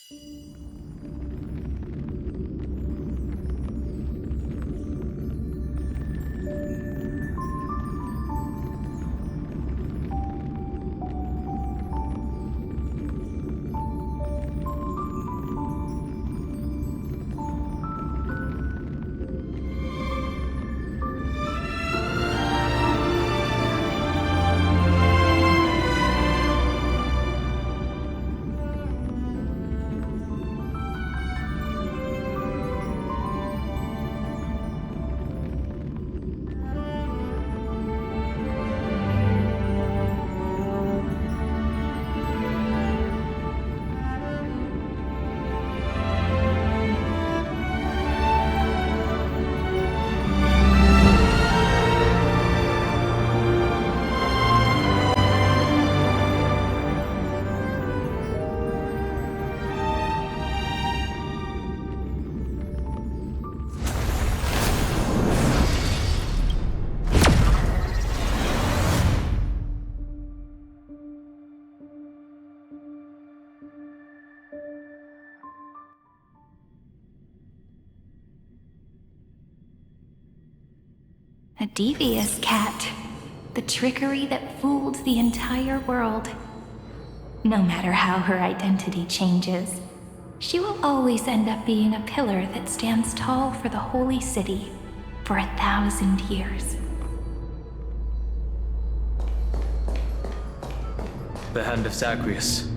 A devious cat. The trickery that fooled the entire world. No matter how her identity changes, she will always end up being a pillar that stands tall for the holy city for 1,000 years. The Hand of Zagreus.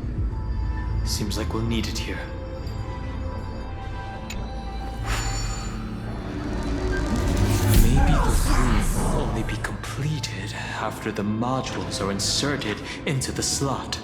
Seems like we'll need it here. Maybe the rune will only be completed after the modules are inserted into the slot.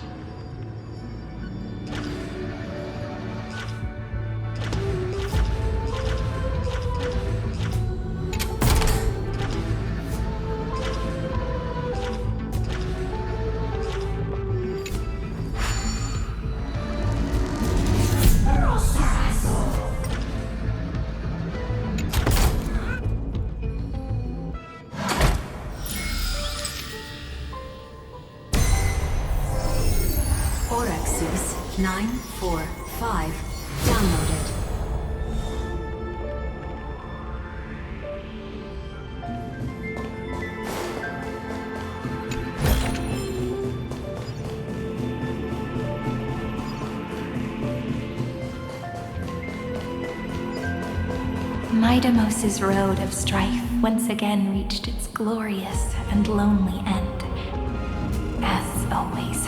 Orexus 945 downloaded. Midamos's road of strife once again reached its glorious and lonely end. As always.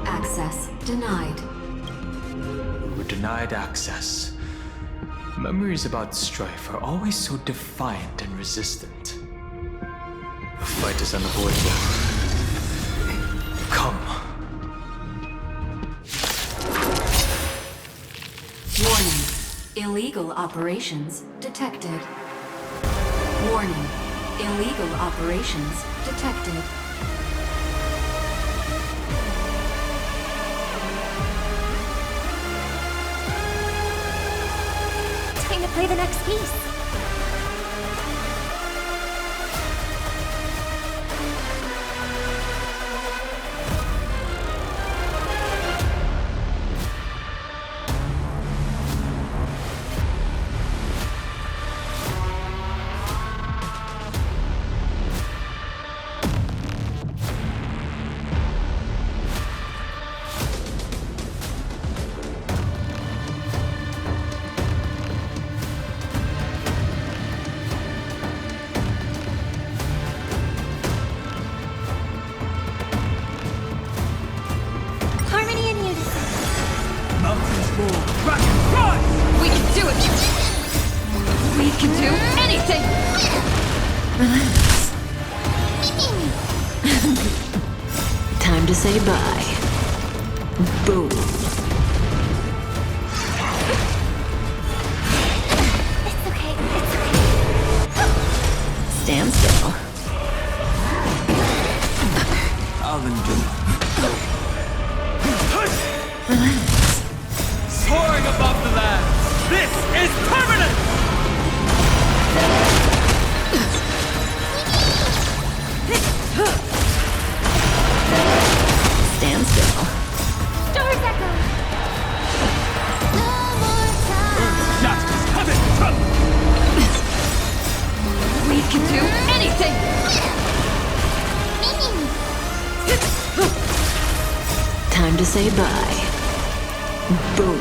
Access denied. We're denied access. Memories about strife are always so defiant and resistant. The fight is unavoidable. Come. Warning. Illegal operations detected. Warning. Illegal operations detected. Time to play the next piece. We can do it! We can do anything! Relax. Time to say bye. Boom. It's okay, it's okay. Stand still. I'll endure. Relax. Soaring above the land! This is permanent! Time to say bye. Boom.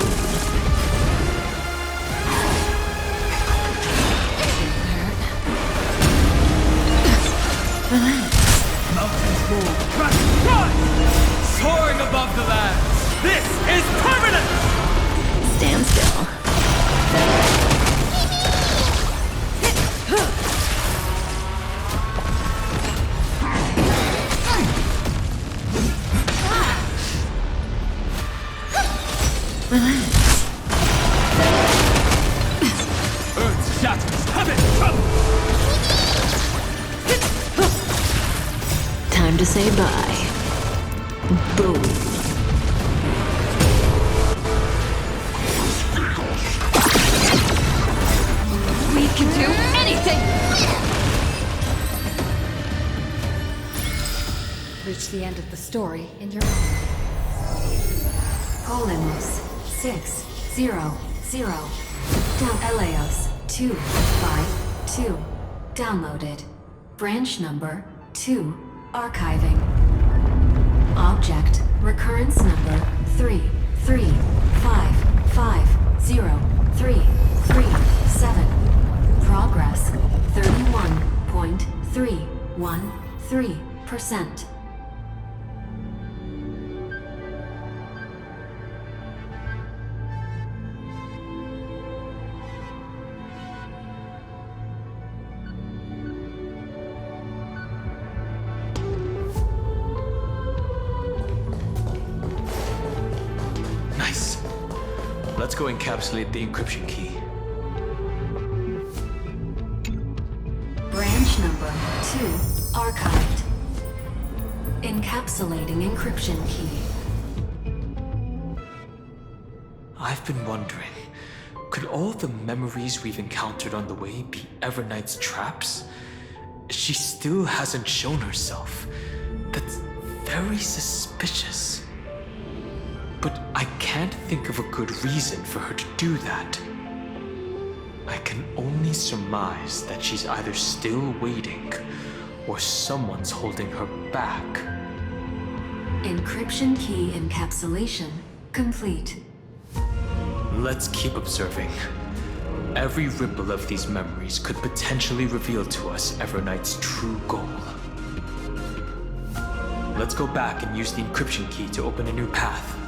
Mountains move, trust rise! Soaring above the lands! This is permanent! Stand still. Earth's shatters, heaven trembles! Time to say bye. Boom. We can do anything! Reach the end of the story in your own. Polemos 600. Down Eleos 252. Downloaded. Branch number 2. Archiving. Object recurrence number 3355037. Progress 31.313%. Nice. Let's go encapsulate the encryption key. Branch number 2 archived. Encapsulating encryption key. I've been wondering, could all the memories we've encountered on the way be Everknight's traps? She still hasn't shown herself. That's very suspicious. But I can't think of a good reason for her to do that. I can only surmise that she's either still waiting, or someone's holding her back. Encryption key encapsulation complete. Let's keep observing. Every ripple of these memories could potentially reveal to us Everknight's true goal. Let's go back and use the encryption key to open a new path.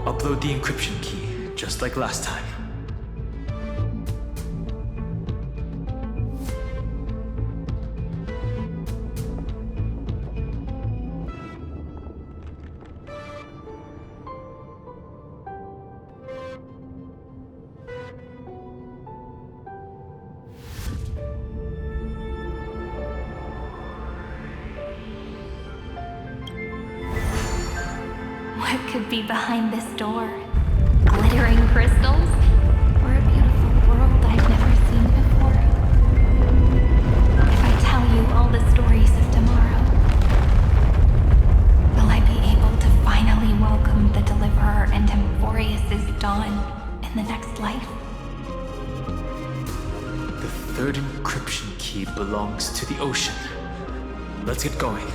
Upload the encryption key, just like last time. could be behind this door. Glittering crystals, or a beautiful world I've never seen before. If I tell you all the stories of tomorrow, will I be able to finally welcome the Deliverer and Emphorius' dawn in the next life? The third encryption key belongs to the ocean. Let's get going.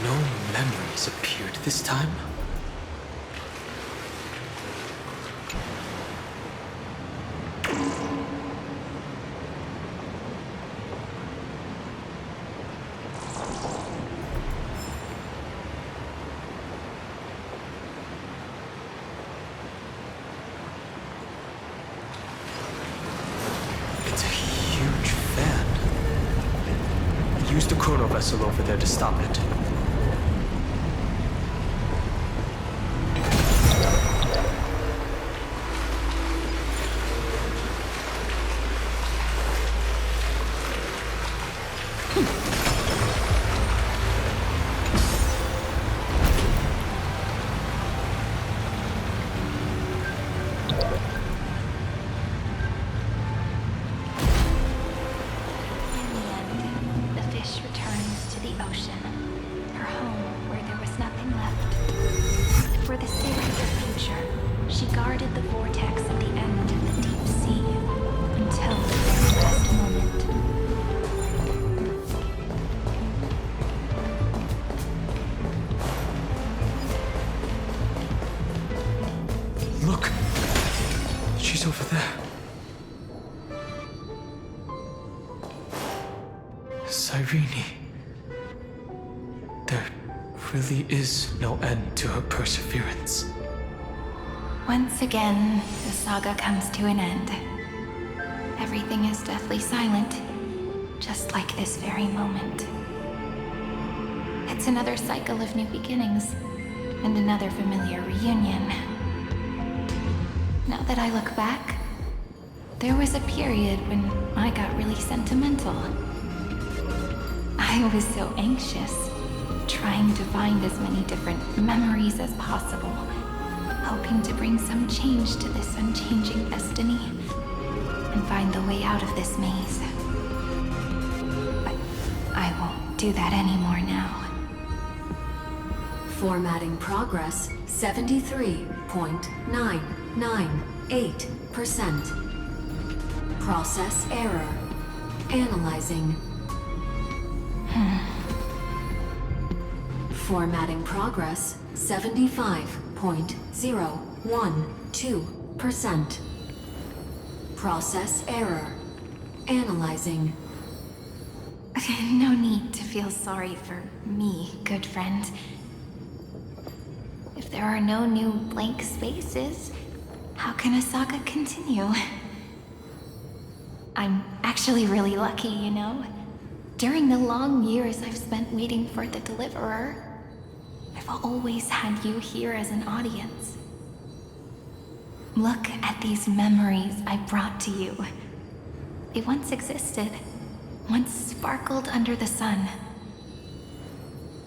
No memories appeared this time. It's a huge fan. Use the chrono vessel over there to stop it. In the end, the fish returns to the ocean, her home where there was nothing left. For the sake of the future, she guarded the vortex at the end of the deep sea until the very last moment. Look! She's over there. Cyrene. There really is no end to her perseverance. Once again, the saga comes to an end. Everything is deathly silent, just like this very moment. It's another cycle of new beginnings, and another familiar reunion. Now that I look back, there was a period when I got really sentimental. I was so anxious, trying to find as many different memories as possible, hoping to bring some change to this unchanging destiny and find the way out of this maze. But I won't do that anymore now. Formatting progress 73.998%. Process error. Analyzing. Formatting progress 75.012%. Process error. Analyzing. No need to feel sorry for me, good friend. If there are no new blank spaces, how can a saga continue? I'm actually really lucky, you know? During the long years I've spent waiting for the Deliverer, I've always had you here as an audience. Look at these memories I brought to you. They once existed, once sparkled under the sun.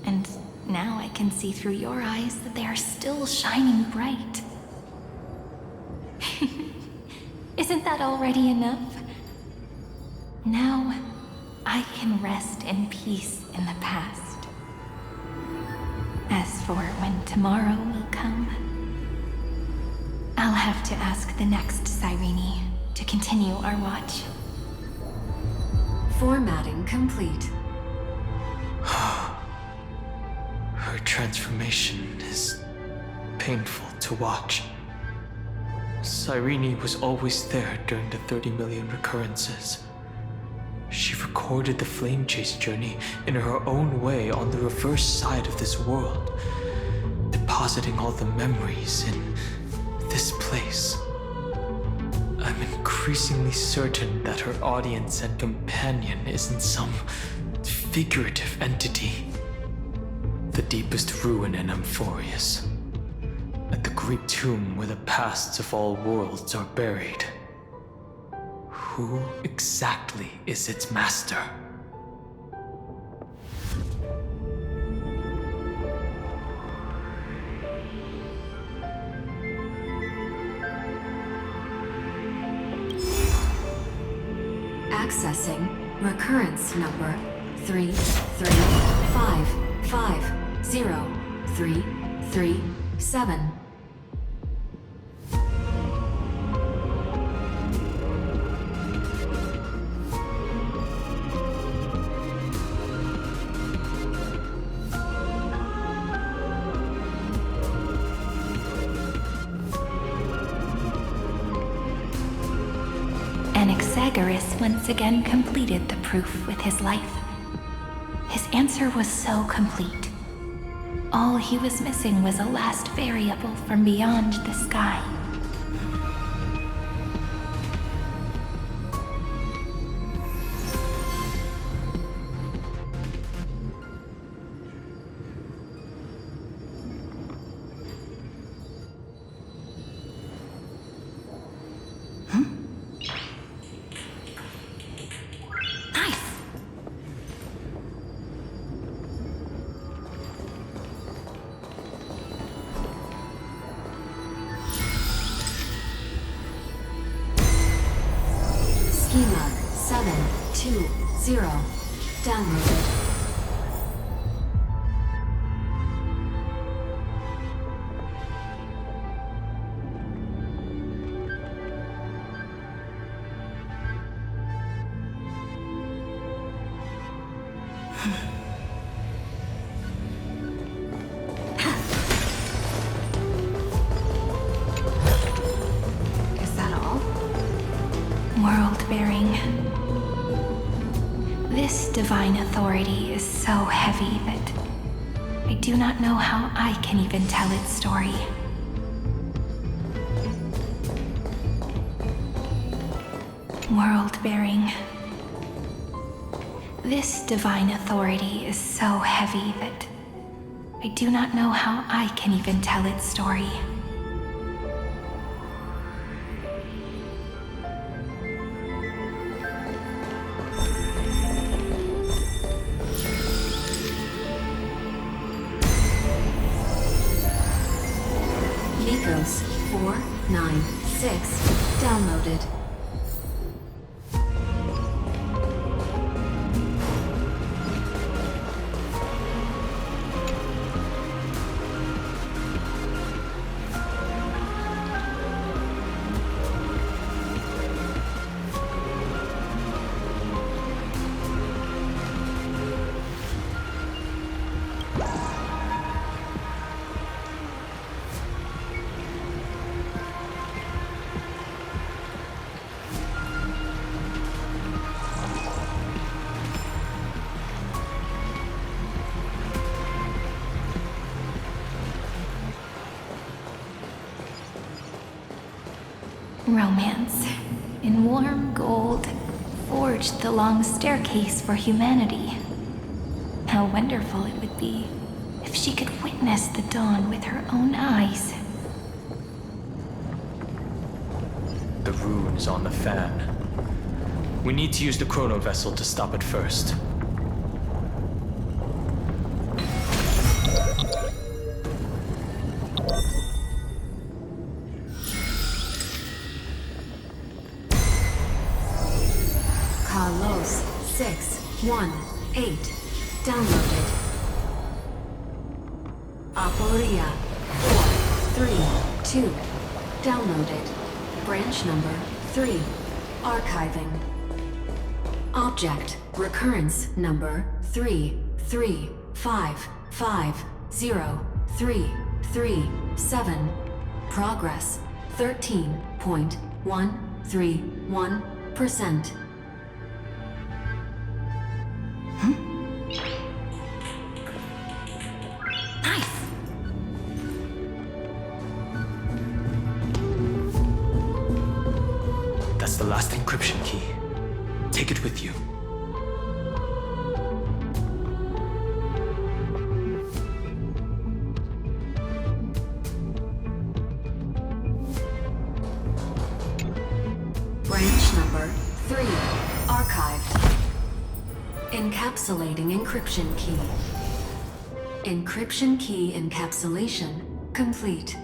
And now I can see through your eyes that they are still shining bright. Isn't that already enough? Now, I can rest in peace in the past. As for when tomorrow will come, I'll have to ask the next Cyrene to continue our watch. Formatting complete. Her transformation is painful to watch. Cyrene was always there during the 30 million recurrences. She recorded the flame chase journey in her own way on the reverse side of this world, depositing all the memories in this place. I'm increasingly certain that her audience and companion isn't some figurative entity. The deepest ruin in Amphorius. At the great tomb where the pasts of all worlds are buried. Who exactly is its master? Accessing recurrence number 335503337. Anaxagoras once again completed the proof with his life. His answer was so complete. All he was missing was a last variable from beyond the sky. Schema 720 downloaded. Is that all? World-bearing. This divine authority is so heavy that I do not know how I can even tell its story. World-bearing. This divine authority is so heavy that I do not know how I can even tell its story. Nikos 496 downloaded. Romance, in warm gold, forged the long staircase for humanity. How wonderful it would be if she could witness the dawn with her own eyes. The rune is on the fan. We need to use the chrono vessel to stop it first. Carlos 618 downloaded. Aporia 432 downloaded. Branch number 3 archiving. Object recurrence number 335503337. Progress 13.131%. Nice! encryption key. Take it with you. Branch number 3. Archived. Encapsulating encryption key. Encryption key encapsulation complete.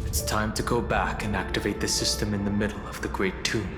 It's time to go back and activate the system in the middle of the Great Tomb.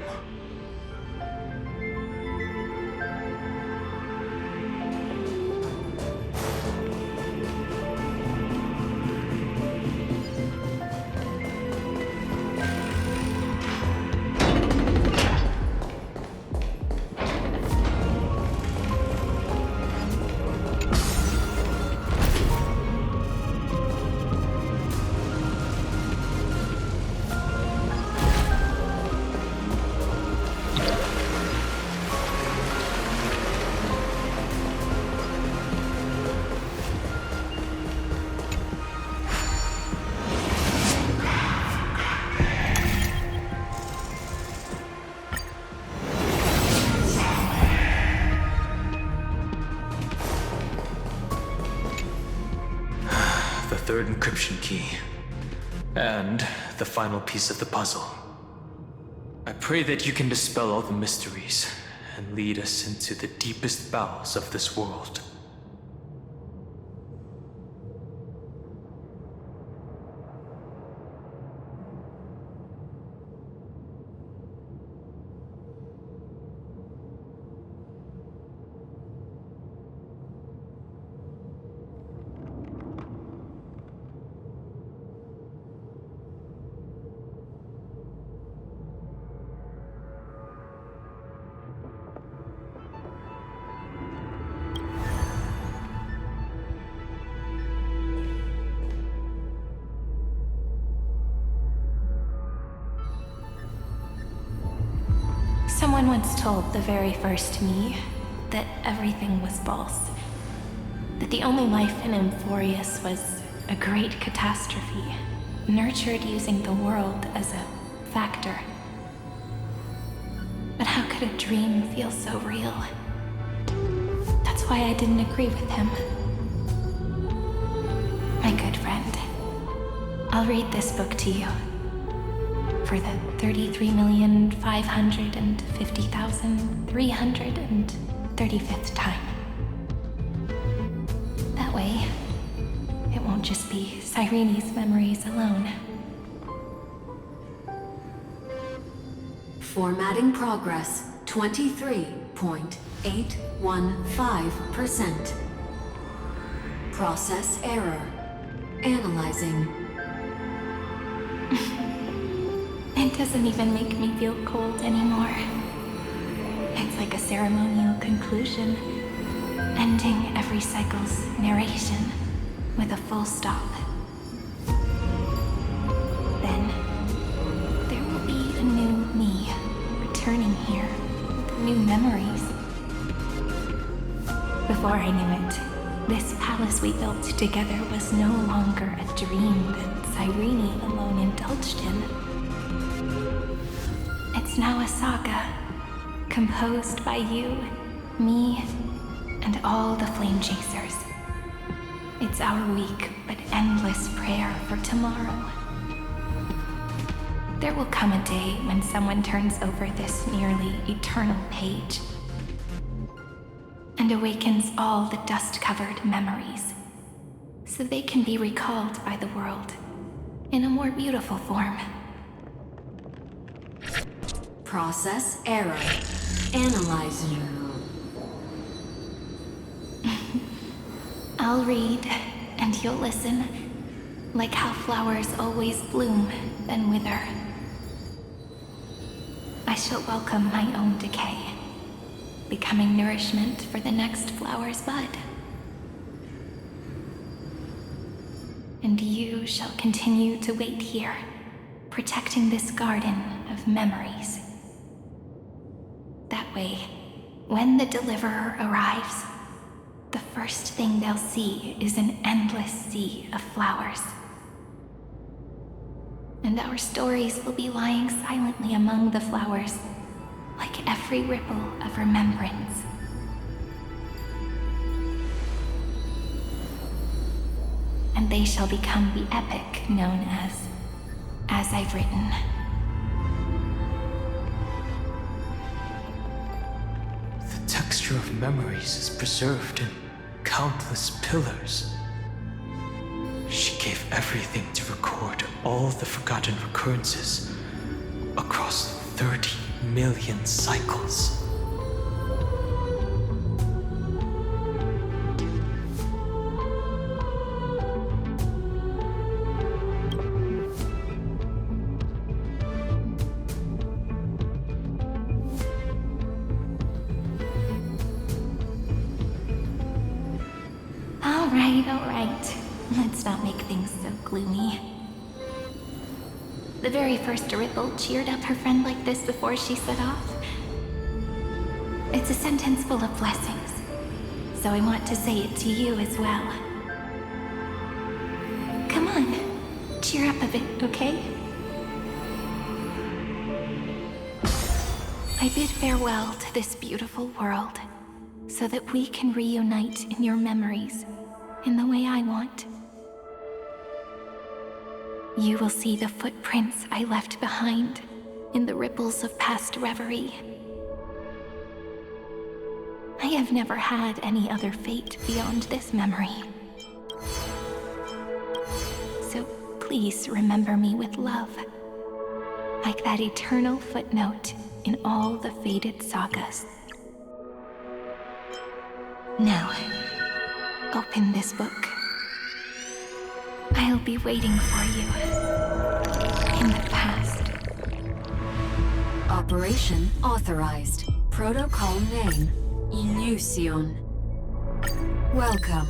Third encryption key. And the final piece of the puzzle. I pray that you can dispel all the mysteries and lead us into the deepest bowels of this world. Someone once told the very first me that everything was false. That the only life in Amphorius was a great catastrophe, nurtured using the world as a factor. But how could a dream feel so real? That's why I didn't agree with him. My good friend, I'll read this book to you. For the 33,550,335th time. That way, it won't just be Cyrene's memories alone. Formatting progress 23.815%. Process error. Analyzing. It doesn't even make me feel cold anymore. It's like a ceremonial conclusion, ending every cycle's narration with a full stop. Then, there will be a new me returning here with new memories. Before I knew it, this palace we built together was no longer a dream that Cyrene alone indulged in. It's now a saga, composed by you, me, and all the flame chasers. It's our weak but endless prayer for tomorrow. There will come a day when someone turns over this nearly eternal page and awakens all the dust-covered memories, so they can be recalled by the world in a more beautiful form. Process error. Analyzing. I'll read, and you'll listen, like how flowers always bloom, then wither. I shall welcome my own decay, becoming nourishment for the next flower's bud. And you shall continue to wait here, protecting this garden of memories. That way, when the Deliverer arrives, the first thing they'll see is an endless sea of flowers. And our stories will be lying silently among the flowers, like every ripple of remembrance. And they shall become the epic known as I've written. The texture of memories is preserved in countless pillars. She gave everything to record all the forgotten recurrences across 30 million cycles. All right. Let's not make things so gloomy. The very first ripple cheered up her friend like this before she set off. It's a sentence full of blessings, so I want to say it to you as well. Come on, cheer up a bit, okay? I bid farewell to this beautiful world, so that we can reunite in your memories in the way I want. You will see the footprints I left behind in the ripples of past reverie. I have never had any other fate beyond this memory. So please remember me with love, like that eternal footnote in all the faded sagas. Now, open this book. I'll be waiting for you in the past. Operation authorized. Protocol name, Illusion. Welcome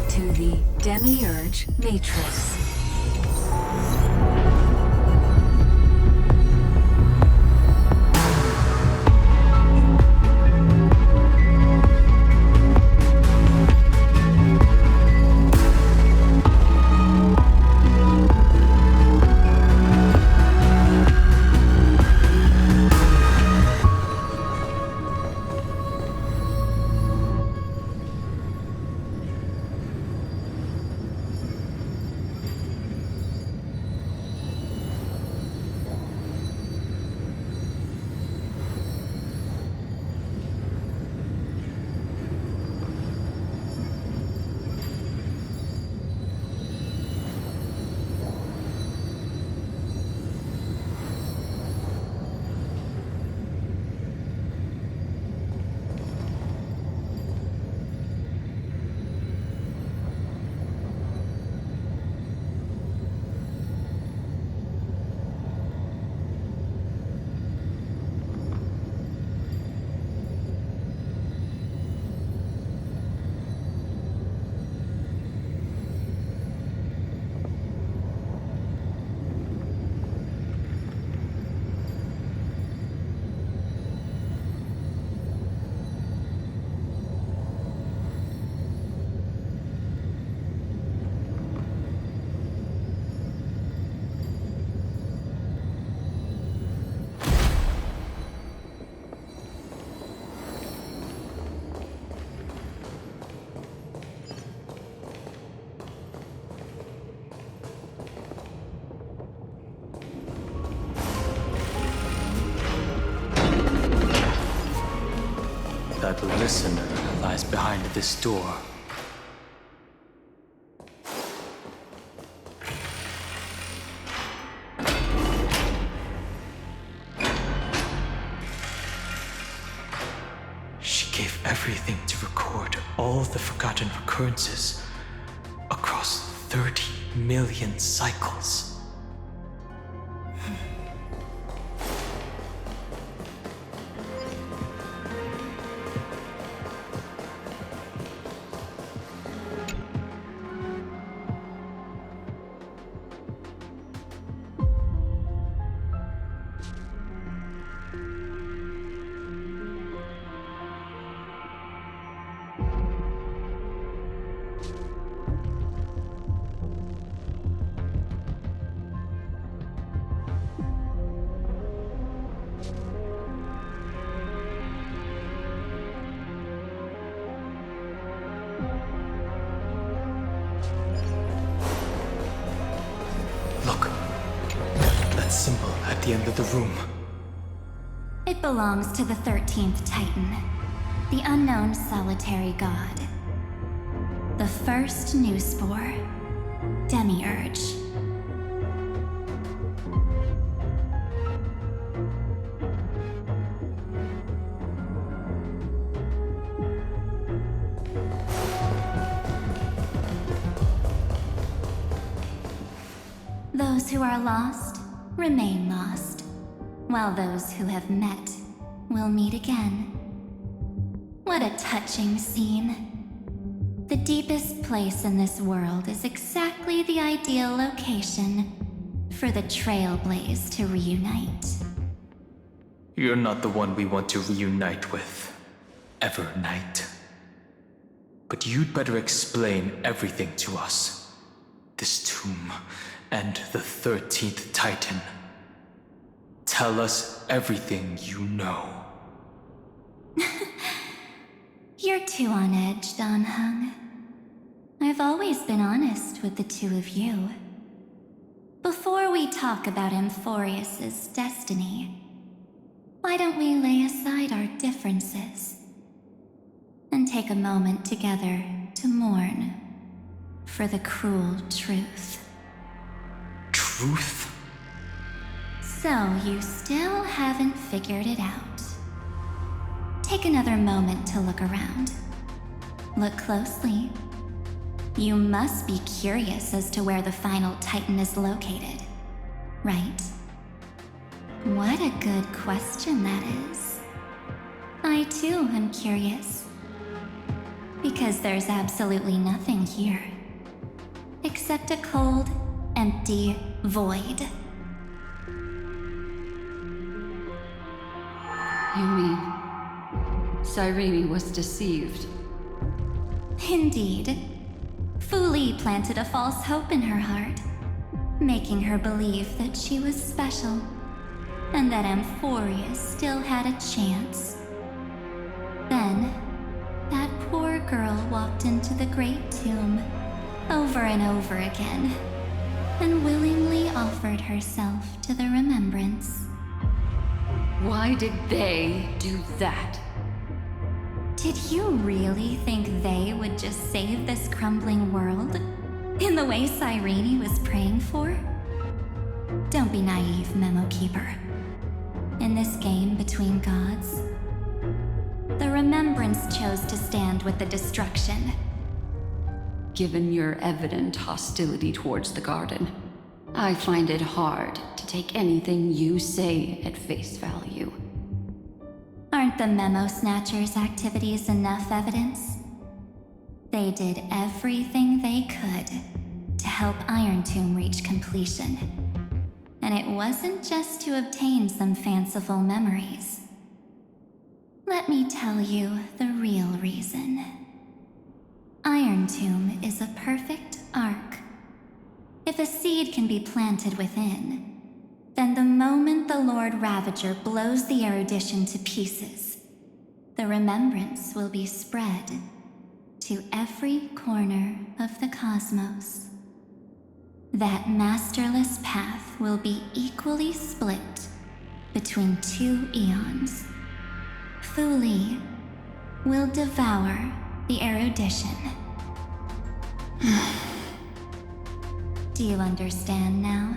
to the Demiurge Matrix. That listener lies behind this door. She gave everything to record all the forgotten recurrences across 30 million cycles. the end of the room? It belongs to the 13th Titan, the unknown solitary god. The first new spore, Demiurge. Those who are lost remain lost, while those who have met will meet again. What a touching scene. The deepest place in this world is exactly the ideal location for the Trailblaze to reunite. You're not the one we want to reunite with, Evernight. But you'd better explain everything to us. This tomb and the 13th Titan. Tell us everything you know. You're too on edge, Donhung. I've always been honest with the two of you. Before we talk about Amphorius's destiny, why don't we lay aside our differences and take a moment together to mourn for the cruel truth? Truth? So you still haven't figured it out. Take another moment to look around. Look closely. You must be curious as to where the final Titan is located, right? What a good question that is. I too am curious. Because there's absolutely nothing here. Except a cold, empty void. You mean Cyrene was deceived? Indeed. Fu Li planted a false hope in her heart, making her believe that she was special, and that Amphorius still had a chance. Then, that poor girl walked into the Great Tomb, over and over again, and willingly offered herself to the remembrance. Why did they do that? Did you really think they would just save this crumbling world? In the way Cyrene was praying for? Don't be naive, Memo Keeper. In this game between gods, the Remembrance chose to stand with the destruction. Given your evident hostility towards the garden, I find it hard to take anything you say at face value. Aren't the Memo Snatchers' activities enough evidence? They did everything they could to help Iron Tomb reach completion. And it wasn't just to obtain some fanciful memories. Let me tell you the real reason. Iron Tomb is a perfect arc. If a seed can be planted within, then the moment the Lord Ravager blows the erudition to pieces, the remembrance will be spread to every corner of the cosmos. That masterless path will be equally split between two eons. Fu Li will devour the erudition. Do you understand now?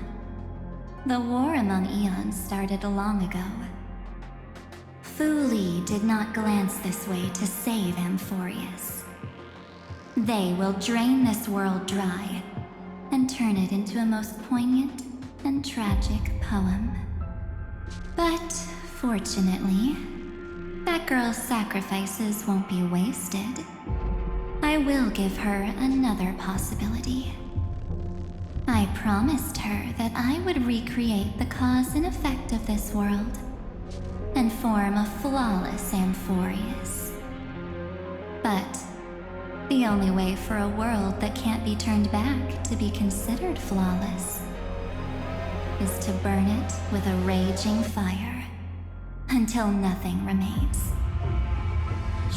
The war among eons started long ago. Fu Li did not glance this way to save Amphorius. They will drain this world dry and turn it into a most poignant and tragic poem. But fortunately, that girl's sacrifices won't be wasted. I will give her another possibility. I promised her that I would recreate the cause and effect of this world and form a flawless Amphorius. But the only way for a world that can't be turned back to be considered flawless is to burn it with a raging fire until nothing remains.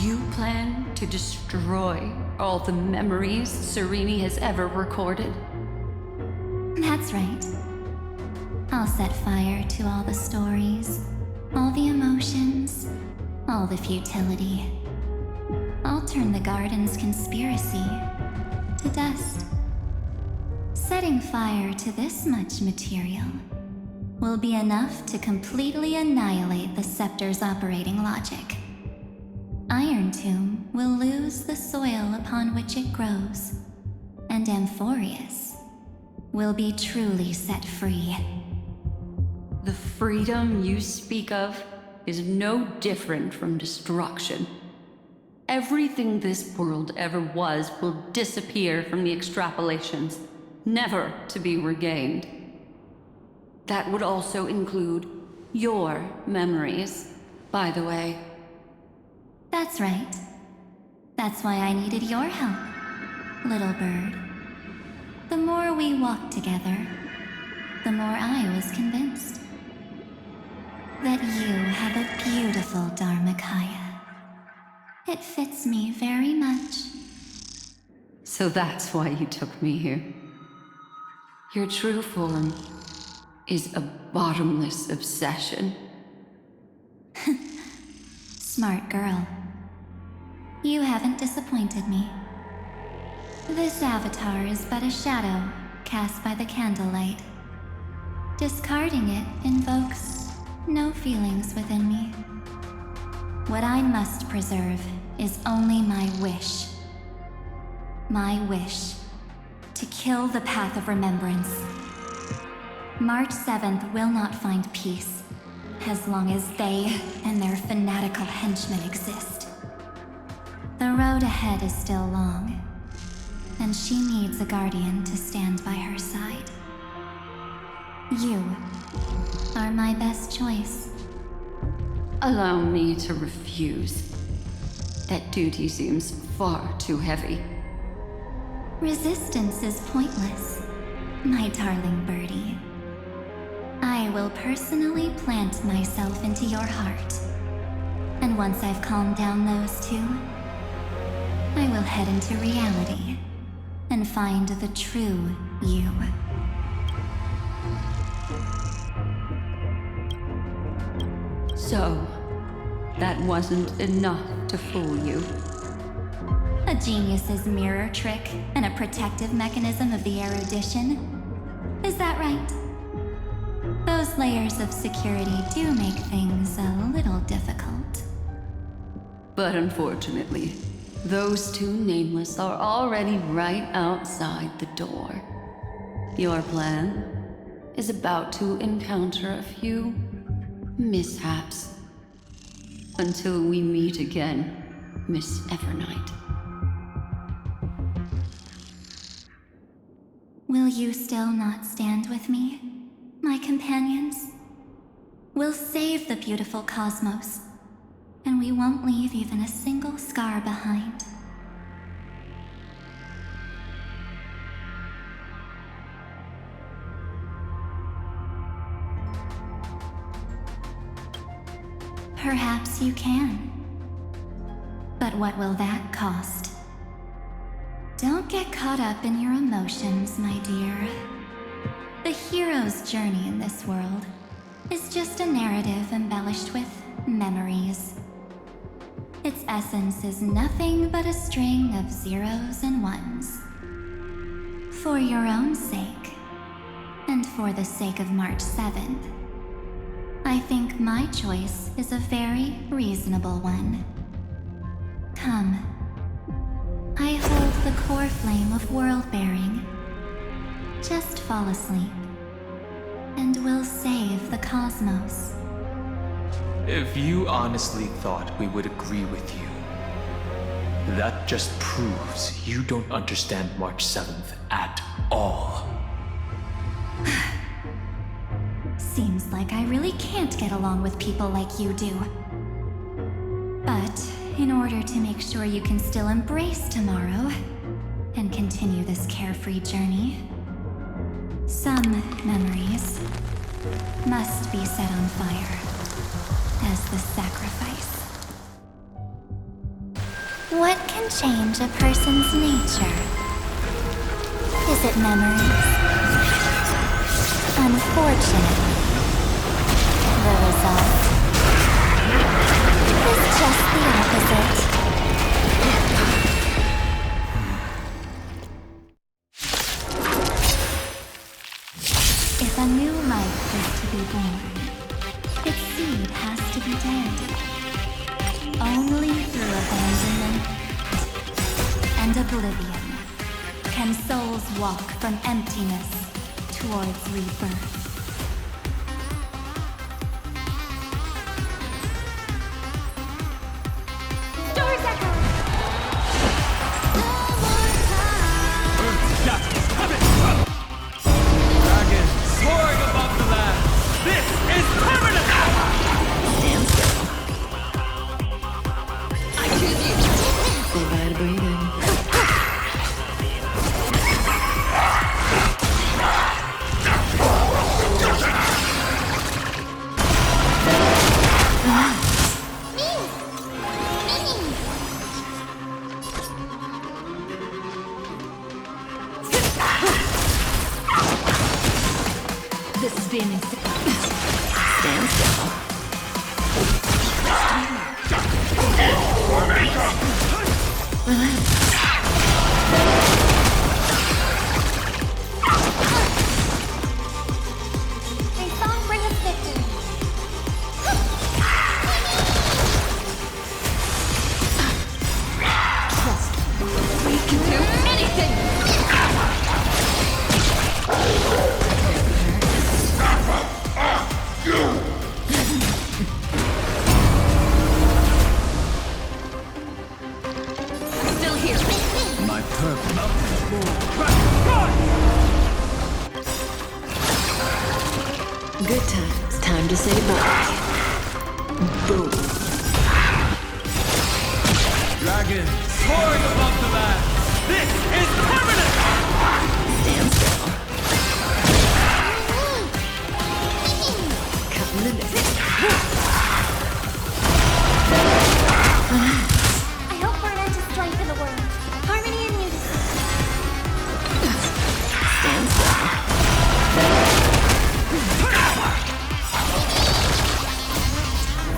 You plan to destroy all the memories Cyrene has ever recorded? That's right. I'll set fire to all the stories, all the emotions, all the futility. I'll turn the garden's conspiracy to dust. Setting fire to this much material will be enough to completely annihilate the scepter's operating logic. Iron Tomb will lose the soil upon which it grows, and Amphorius will be truly set free. The freedom you speak of is no different from destruction. Everything this world ever was will disappear from the extrapolations, never to be regained. That would also include your memories, by the way. That's right. That's why I needed your help, little bird. The more we walked together, the more I was convinced that you have a beautiful Dharmakaya. It fits me very much. So that's why you took me here. Your true form is a bottomless obsession. Smart girl. You haven't disappointed me. This avatar is but a shadow cast by the candlelight. Discarding it invokes no feelings within me. What I must preserve is only my wish. My wish to kill the path of remembrance. March 7th will not find peace as long as they and their fanatical henchmen exist. The road ahead is still long, and she needs a guardian to stand by her side. You are my best choice. Allow me to refuse. That duty seems far too heavy. Resistance is pointless, my darling birdie. I will personally plant myself into your heart. And once I've calmed down those two, I will head into reality and find the true you. So, that wasn't enough to fool you. A genius's mirror trick and a protective mechanism of the erudition. Is that right? Those layers of security do make things a little difficult. But unfortunately, those two nameless are already right outside the door. Your plan is about to encounter a few mishaps. Until we meet again, Miss Evernight. Will you still not stand with me, my companions? We'll save the beautiful cosmos, and we won't leave even a single scar behind. Perhaps you can. But what will that cost? Don't get caught up in your emotions, my dear. The hero's journey in this world is just a narrative embellished with memories. Its essence is nothing but a string of zeros and ones. For your own sake, and for the sake of March 7th, I think my choice is a very reasonable one. Come. I hold the core flame of world-bearing. Just fall asleep, and we'll save the cosmos. If you honestly thought we would agree with you, that just proves you don't understand March 7th at all. Seems like I really can't get along with people like you do. But in order to make sure you can still embrace tomorrow and continue this carefree journey, some memories must be set on fire as the sacrifice. What can change a person's nature? Is it memories? Unfortunately, the result is just the opposite. If a new life is to be born, its seed has to be dead. Only through abandonment and oblivion can souls walk from emptiness towards rebirth. Stars echo! Dragon soaring above the land. This is permanent! Stand still. I choose you. Say bye to breathing. The spin is Stand still. a song bring us victory. We can do anything! I'm still here. My purpose. Good times. Time to say bye. Boom. Dragon soaring above the land. This is permanent! Stand still. Cutting the net. I hope we're not to strife in the world. Harmony and unity. Stand still.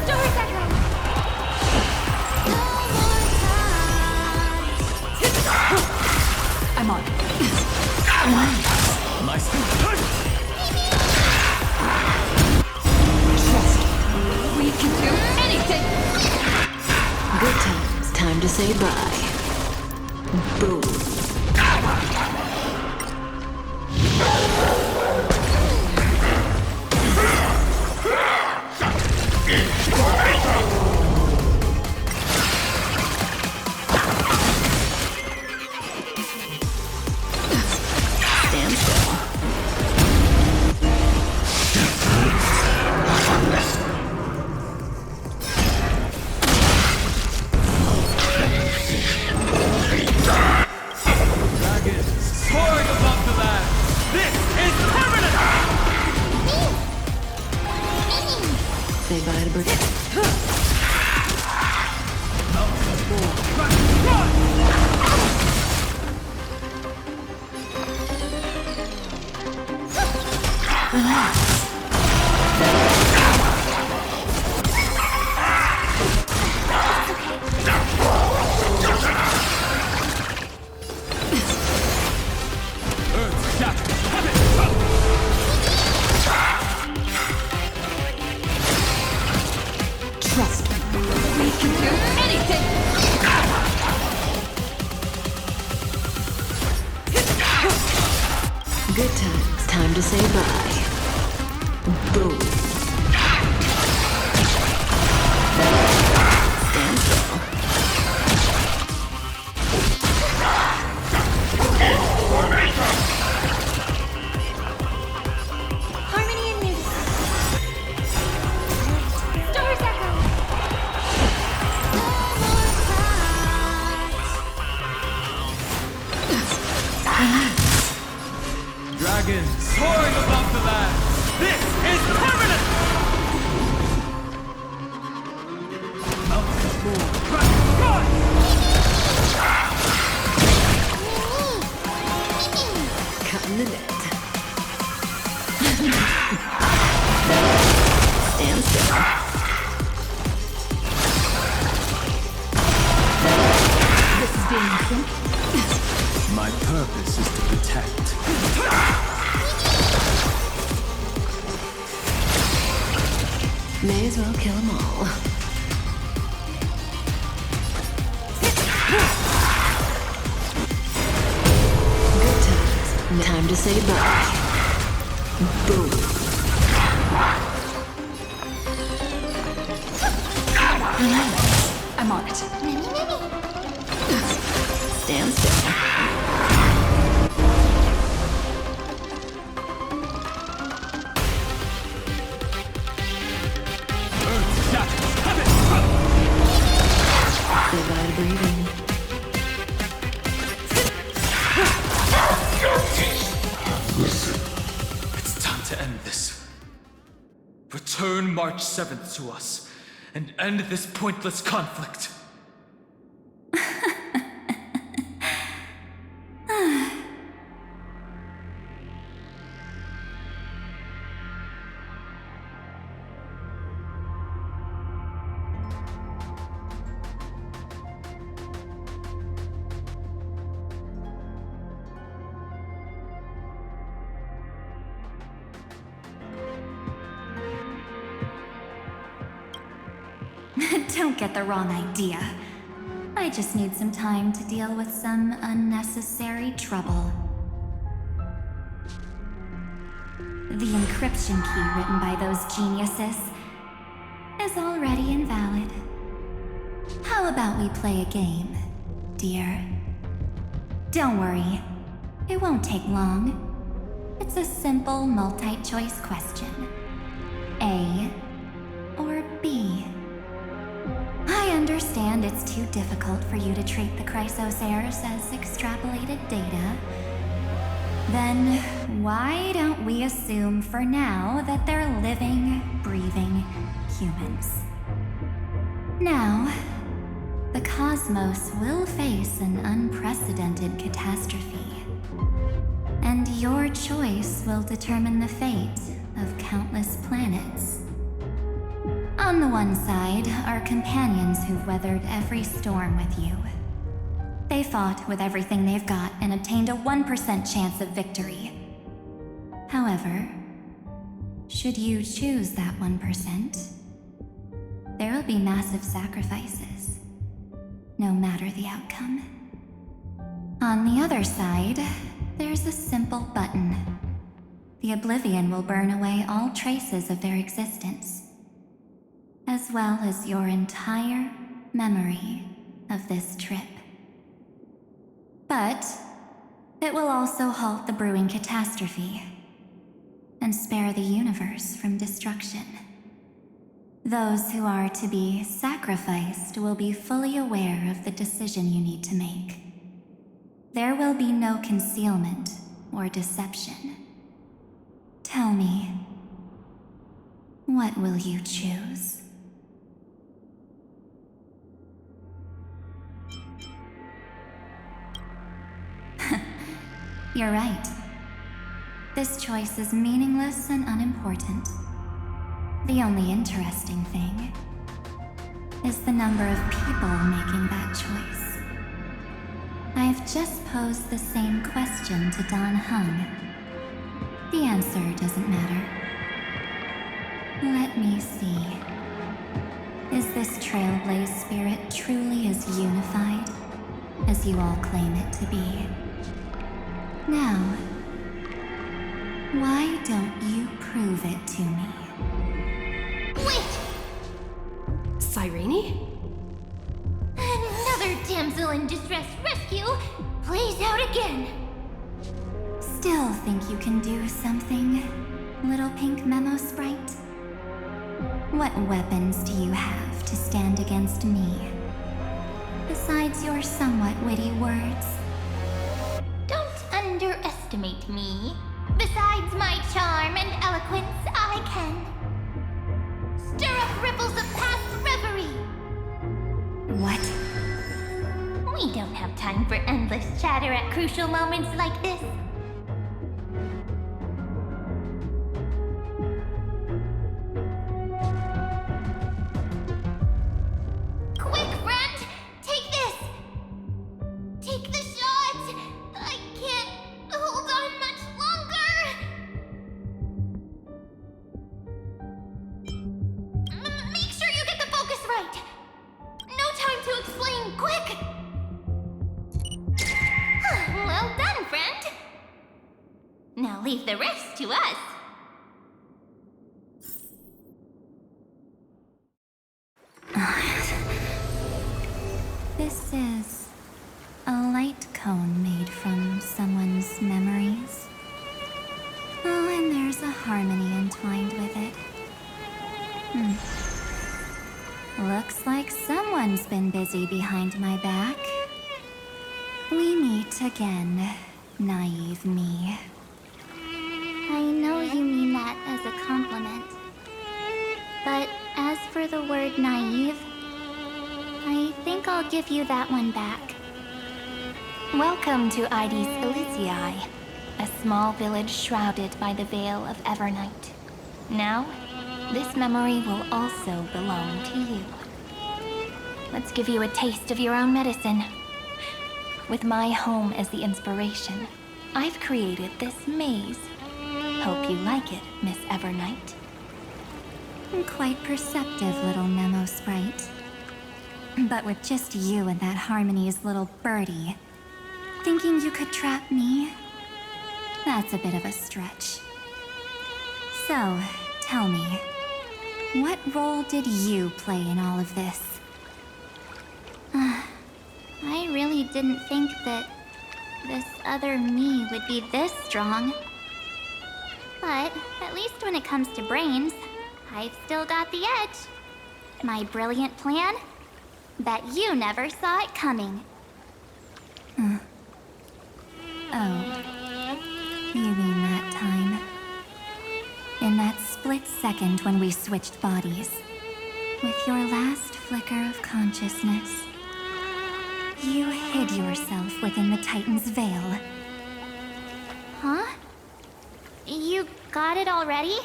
Stars echo! I'm on. My strength. We can do anything! Good times. Time to say bye. Boom. Stand still. Dragon soaring above the land. This is permanent! Say bye to Brit. Earth shatter. Trust me. We can do anything! Good times. Time to say bye. Boom. Stand still. Harmony and unity. Stars echo! Dragon soaring above the land. This is permanent! Cutting the net. My purpose is to protect. May as well kill them all. Good times. Time to say bye. Boom. I'm on it. Stand still. Say bye to breathing. It's time to end this. Return March 7th to us and end this pointless conflict. Don't get the wrong idea. I just need some time to deal with some unnecessary trouble. The encryption key written by those geniuses is already invalid. How about we play a game, dear? Don't worry, it won't take long. It's a simple multi-choice question. A or B? I understand it's too difficult for you to treat the Chrysos heirs as extrapolated data. Then why don't we assume for now that they're living, breathing humans? Now, the cosmos will face an unprecedented catastrophe. And your choice will determine the fate of countless planets. On the one side are companions who've weathered every storm with you. They fought with everything they've got and obtained a 1% chance of victory. However, should you choose that 1%, there will be massive sacrifices, no matter the outcome. On the other side, there's a simple button. The Oblivion will burn away all traces of their existence, as well as your entire memory of this trip. But it will also halt the brewing catastrophe and spare the universe from destruction. Those who are to be sacrificed will be fully aware of the decision you need to make. There will be no concealment or deception. Tell me, what will you choose? You're right. This choice is meaningless and unimportant. The only interesting thing is the number of people making that choice. I've just posed the same question to Don Hung. The answer doesn't matter. Let me see. Is this Trailblaze spirit truly as unified as you all claim it to be? Now, why don't you prove it to me? Wait! Cyrene? Another damsel in distress rescue plays out again. Still think you can do something, little pink memo sprite? What weapons do you have to stand against me? Besides your somewhat witty words. Don't underestimate me. Besides my charm and eloquence, I can stir up ripples of past reverie. What? We don't have time for endless chatter at crucial moments like this. Quick, friend! Take this! leave the rest to us. This is a light cone made from someone's memories. Oh, and there's a harmony entwined with it. Looks like someone's been busy behind my back. We meet again, naive me. I know you mean that as a compliment. But as for the word naive, I think I'll give you that one back. Welcome to Ides Elysiae, a small village shrouded by the veil of Evernight. Now, this memory will also belong to you. Let's give you a taste of your own medicine. With my home as the inspiration, I've created this maze. Hope you like it, Miss Evernight. Quite perceptive little memo sprite. But with just you and that Harmony's little birdie, thinking you could trap me? That's a bit of a stretch. So, tell me, what role did you play in all of this? I really didn't think that this other me would be this strong. But at least when it comes to brains, I've still got the edge. My brilliant plan? Bet you never saw it coming. Oh, you mean that time? In that split second when we switched bodies, with your last flicker of consciousness, you hid yourself within the Titan's veil. Huh? You got it already?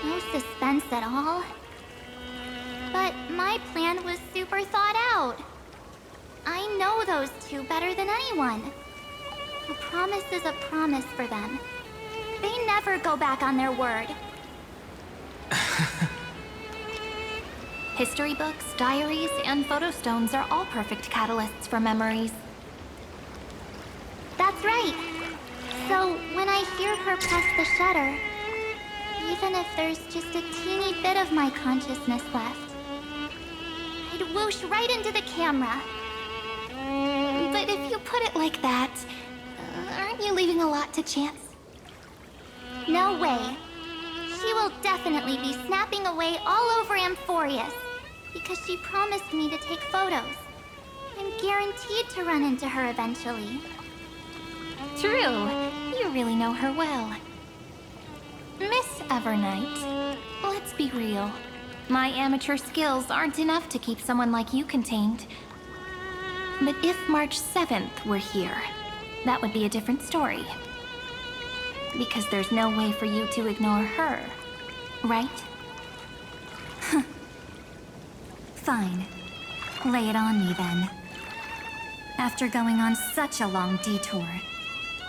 No suspense at all. But my plan was super thought out. I know those two better than anyone. A promise is a promise for them. They never go back on their word. History books, diaries, and photostones are all perfect catalysts for memories. That's right. So when I hear her press the shutter, even if there's just a teeny bit of my consciousness left, I'd whoosh right into the camera. But if you put it like that, aren't you leaving a lot to chance? No way. She will definitely be snapping away all over Amphorius, because she promised me to take photos. I'm guaranteed to run into her eventually. True. You really know her well. Miss Evernight, let's be real. My amateur skills aren't enough to keep someone like you contained. But if March 7th were here, that would be a different story. Because there's no way for you to ignore her, right? Fine. Lay it on me then. After going on such a long detour,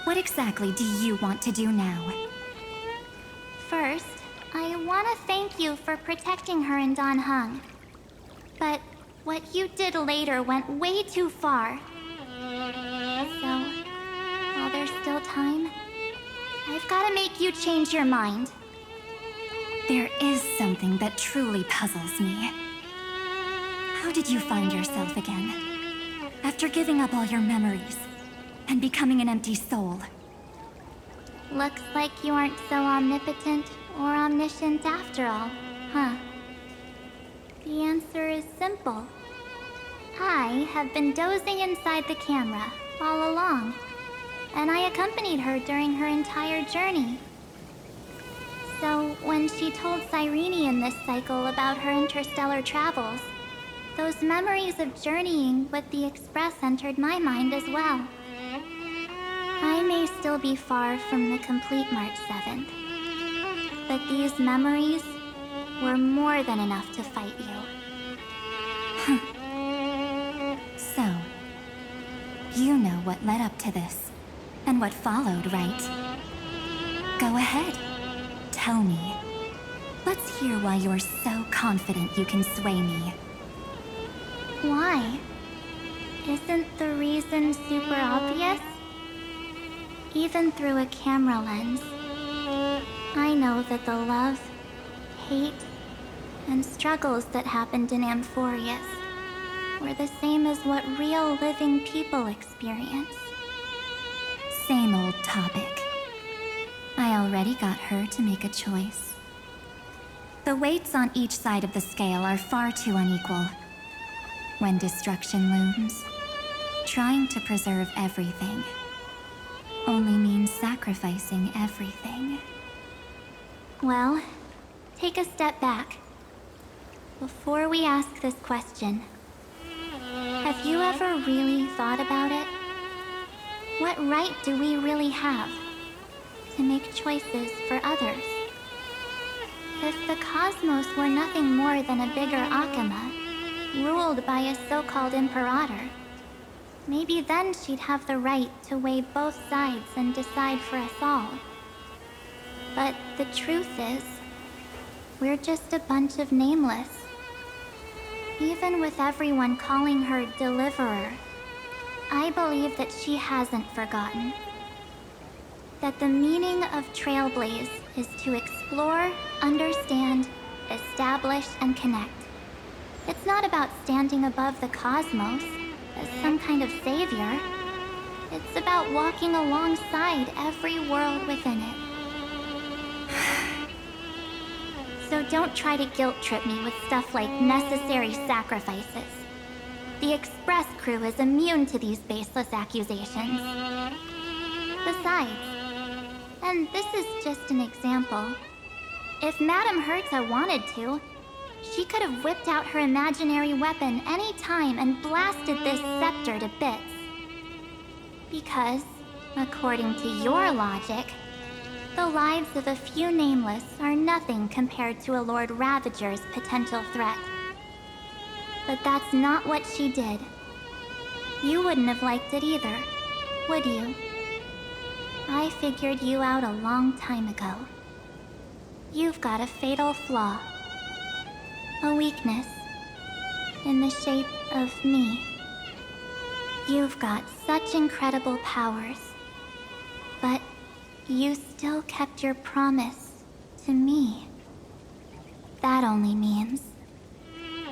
what exactly do you want to do now? First, I want to thank you for protecting her and Don Hung. But what you did later went way too far. So, while there's still time, I've got to make you change your mind. There is something that truly puzzles me. How did you find yourself again? After giving up all your memories and becoming an empty soul. Looks like you aren't so omnipotent or omniscient after all, huh? The answer is simple. I have been dozing inside the camera all along, and I accompanied her during her entire journey. So when she told Cyrene in this cycle about her interstellar travels, those memories of journeying with the Express entered my mind as well. I may still be far from the complete March 7th, but these memories were more than enough to fight you. So, you know what led up to this, and what followed, right? Go ahead. Tell me. Let's hear why you're so confident you can sway me. Why? Isn't the reason super obvious? Even through a camera lens, I know that the love, hate, and struggles that happened in Amphorius were the same as what real living people experience. Same old topic. I already got her to make a choice. The weights on each side of the scale are far too unequal. When destruction looms, trying to preserve everything only means sacrificing everything. Well, take a step back. Before we ask this question, have you ever really thought about it? What right do we really have to make choices for others? If the cosmos were nothing more than a bigger Akama, ruled by a so-called imperator, maybe then she'd have the right to weigh both sides and decide for us all. But the truth is, we're just a bunch of nameless. Even with everyone calling her Deliverer, I believe that she hasn't forgotten. That the meaning of Trailblaze is to explore, understand, establish, and connect. It's not about standing above the cosmos as some kind of savior. It's about walking alongside every world within it. So don't try to guilt trip me with stuff like necessary sacrifices. The Express crew is immune to these baseless accusations. Besides, and this is just an example, if Madame Herta wanted to, she could have whipped out her imaginary weapon any time and blasted this scepter to bits. Because, according to your logic, the lives of a few nameless are nothing compared to a Lord Ravager's potential threat. But that's not what she did. You wouldn't have liked it either, would you? I figured you out a long time ago. You've got a fatal flaw. A weakness. In the shape of me. You've got such incredible powers. But you still kept your promise to me. That only means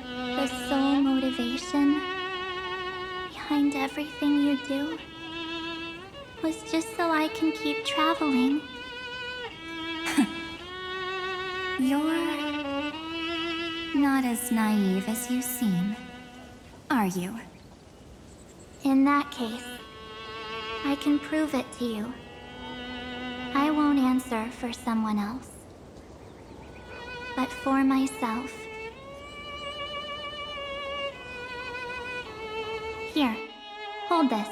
the sole motivation behind everything you do was just so I can keep traveling. You're not as naive as you seem, are you? In that case, I can prove it to you. I won't answer for someone else, but for myself. Here, hold this.